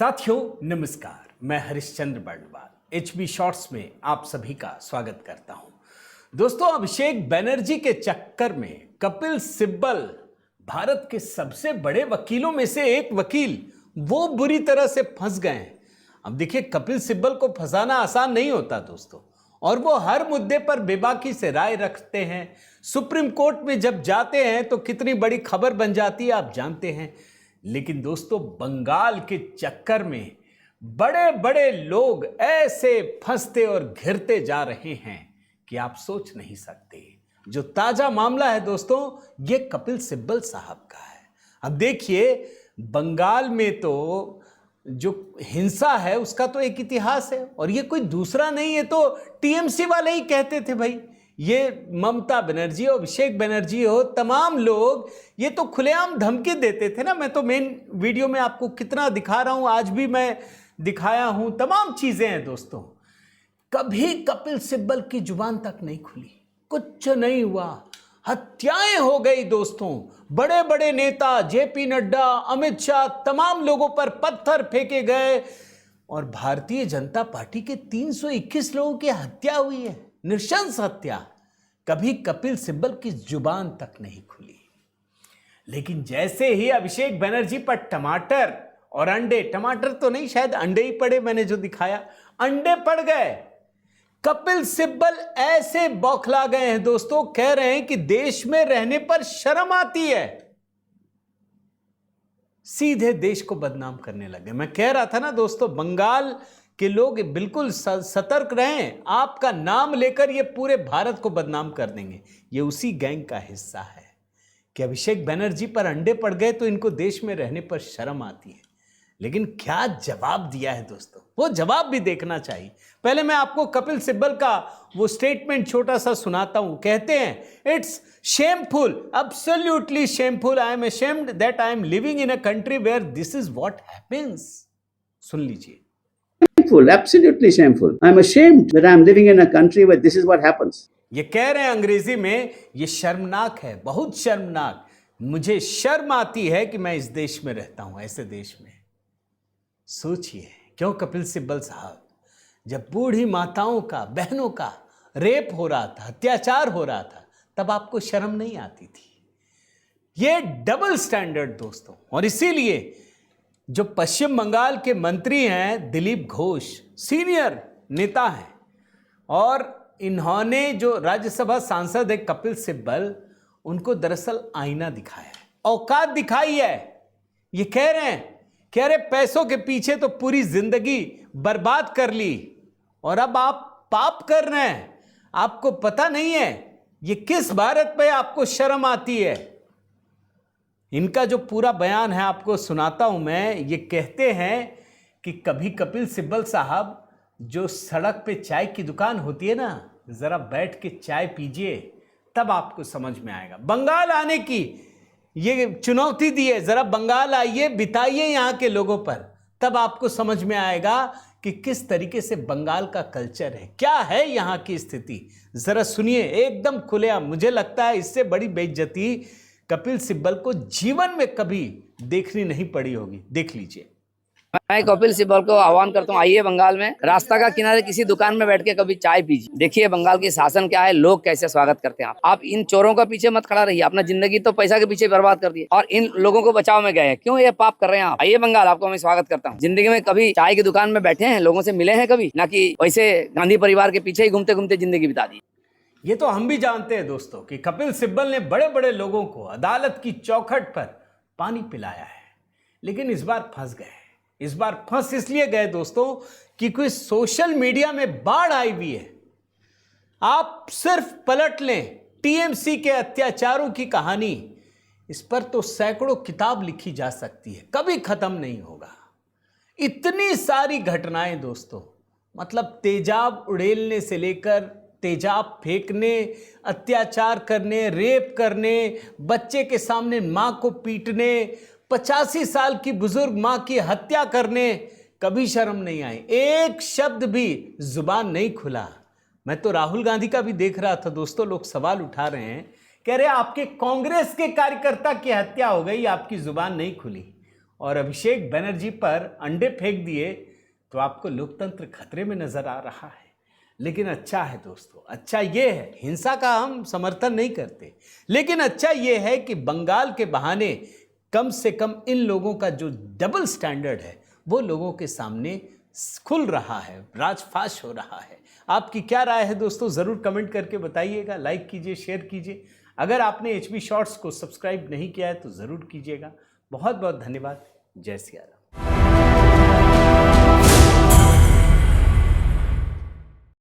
साथियों नमस्कार, मैं हरिश्चंद्र बर्णवाल एचबी शॉर्ट्स में आप सभी का स्वागत करता हूं। दोस्तों, अभिषेक बनर्जी के चक्कर में कपिल सिब्बल, भारत के सबसे बड़े वकीलों में से एक वकील, वो बुरी तरह से फंस गए हैं। अब देखिए, कपिल सिब्बल को फंसाना आसान नहीं होता दोस्तों, और वो हर मुद्दे पर बेबाकी से राय रखते हैं। सुप्रीम कोर्ट में जब जाते हैं तो कितनी बड़ी खबर बन जाती है आप जानते हैं। लेकिन दोस्तों, बंगाल के चक्कर में बड़े बड़े लोग ऐसे फंसते और घिरते जा रहे हैं कि आप सोच नहीं सकते। जो ताजा मामला है दोस्तों, ये कपिल सिब्बल साहब का है। अब देखिए, बंगाल में तो जो हिंसा है उसका तो एक इतिहास है, और ये कोई दूसरा नहीं है तो टीएमसी वाले ही कहते थे भाई। ये ममता बनर्जी और अभिषेक बनर्जी हो, तमाम लोग ये तो खुलेआम धमकी देते थे ना। मैं तो मेन वीडियो में आपको कितना दिखा रहा हूं, आज भी मैं दिखाया हूं, तमाम चीजें हैं दोस्तों। कभी कपिल सिब्बल की जुबान तक नहीं खुली, कुछ नहीं हुआ। हत्याएं हो गई दोस्तों, बड़े बड़े नेता जेपी नड्डा, अमित शाह, तमाम लोगों पर पत्थर फेंके गए, और भारतीय जनता पार्टी के 321 लोगों की हत्या हुई है, नृशंस हत्या। कभी कपिल सिब्बल की जुबान तक नहीं खुली। लेकिन जैसे ही अभिषेक बनर्जी पर टमाटर और अंडे, टमाटर तो नहीं, शायद अंडे ही पड़े, मैंने जो दिखाया अंडे पड़ गए, कपिल सिब्बल ऐसे बौखला गए हैं दोस्तों, कह रहे हैं कि देश में रहने पर शर्म आती है। सीधे देश को बदनाम करने लगे। मैं कह रहा था ना दोस्तों, बंगाल के लोग बिल्कुल सतर्क रहें, आपका नाम लेकर ये पूरे भारत को बदनाम कर देंगे। ये उसी गैंग का हिस्सा है कि अभिषेक बनर्जी पर अंडे पड़ गए तो इनको देश में रहने पर शर्म आती है। लेकिन क्या जवाब दिया है दोस्तों, वो जवाब भी देखना चाहिए। पहले मैं आपको कपिल सिब्बल का वो स्टेटमेंट छोटा सा सुनाता हूं। कहते हैं, it's shameful, absolutely shameful, I am ashamed that I am living in a country where this is what happens. सुन लीजिए। Shameful, absolutely shameful. I'm ashamed that I'm living in a country where this is what happens. ये कह रहे हैं अंग्रेजी में, ये शर्मनाक है, बहुत शर्मनाक। मुझे शर्म आती है कि मैं इस देश में रहता हूं, ऐसे देश में। सोचिए, क्यों कपिल सिब्बल साहब, जब बूढ़ी माताओं का, बहनों का रेप हो रहा था, अत्याचार हो रहा था, तब आपको शर्म नहीं आती थी। ये डबल स्टैंडर्ड दोस्तों। और इसीलिए जो पश्चिम बंगाल के मंत्री हैं दिलीप घोष, सीनियर नेता हैं, और इन्होंने जो राज्यसभा सांसद है कपिल सिब्बल, उनको दरअसल आईना दिखाया है, औकात दिखाई है। ये कह रहे पैसों के पीछे तो पूरी जिंदगी बर्बाद कर ली, और अब आप पाप कर रहे हैं। आपको पता नहीं है ये किस भारत पे आपको शर्म आती है। इनका जो पूरा बयान है आपको सुनाता हूं मैं। ये कहते हैं कि कभी कपिल सिब्बल साहब, जो सड़क पे चाय की दुकान होती है ना, जरा बैठ के चाय पीजिए, तब आपको समझ में आएगा। बंगाल आने की ये चुनौती दी है, जरा बंगाल आइए, बिताइए यहाँ के लोगों पर, तब आपको समझ में आएगा कि किस तरीके से बंगाल का कल्चर है, क्या है यहाँ की स्थिति। जरा सुनिए एकदम खुलेआम। मुझे लगता है इससे बड़ी बेइज्जती कपिल सिब्बल को जीवन में कभी देखनी नहीं पड़ी होगी। देख लीजिए। मैं कपिल सिब्बल को आह्वान करता हूँ, आइए बंगाल में रास्ता का किनारे किसी दुकान में बैठ के कभी चाय पीजिए, देखिए बंगाल की शासन क्या है, लोग कैसे स्वागत करते हैं। आप इन चोरों के पीछे मत खड़ा रहिए, अपना जिंदगी तो पैसा के पीछे बर्बाद कर दिए, और इन लोगों को बचाव में गए हैं। क्यों ये पाप कर रहे हैं आप? आइए बंगाल, आपको मैं स्वागत करता हूँ। जिंदगी में कभी चाय की दुकान में बैठे हैं, लोगों से मिले हैं कभी? ना कि वैसे गांधी परिवार के पीछे ही घूमते घूमते जिंदगी बिता दी। ये तो हम भी जानते हैं दोस्तों कि कपिल सिब्बल ने बड़े बड़े लोगों को अदालत की चौखट पर पानी पिलाया है, लेकिन इस बार फंस गए। इस बार फंस इसलिए गए दोस्तों कि कोई सोशल मीडिया में बाढ़ आई हुई है। आप सिर्फ पलट लें टीएमसी के अत्याचारों की कहानी, इस पर तो सैकड़ों किताब लिखी जा सकती है, कभी खत्म नहीं होगा। इतनी सारी घटनाएं दोस्तों, मतलब तेजाब उड़ेलने से लेकर तेजाब फेंकने, अत्याचार करने, रेप करने, बच्चे के सामने मां को पीटने, 85 साल की बुजुर्ग मां की हत्या करने, कभी शर्म नहीं आई, एक शब्द भी जुबान नहीं खुला। मैं तो राहुल गांधी का भी देख रहा था दोस्तों, लोग सवाल उठा रहे हैं, कह रहे आपके कांग्रेस के कार्यकर्ता की हत्या हो गई, आपकी जुबान नहीं खुली। और अभिषेक बनर्जी पर अंडे फेंक दिए तो आपको लोकतंत्र खतरे में नजर आ रहा है। लेकिन अच्छा है दोस्तों, अच्छा ये है, हिंसा का हम समर्थन नहीं करते, लेकिन अच्छा ये है कि बंगाल के बहाने कम से कम इन लोगों का जो डबल स्टैंडर्ड है वो लोगों के सामने खुल रहा है, राजफाश हो रहा है। आपकी क्या राय है दोस्तों, ज़रूर कमेंट करके बताइएगा, लाइक कीजिए, शेयर कीजिए। अगर आपने HB शॉर्ट्स को सब्सक्राइब नहीं किया है तो ज़रूर कीजिएगा। बहुत बहुत धन्यवाद। जय सिया राम।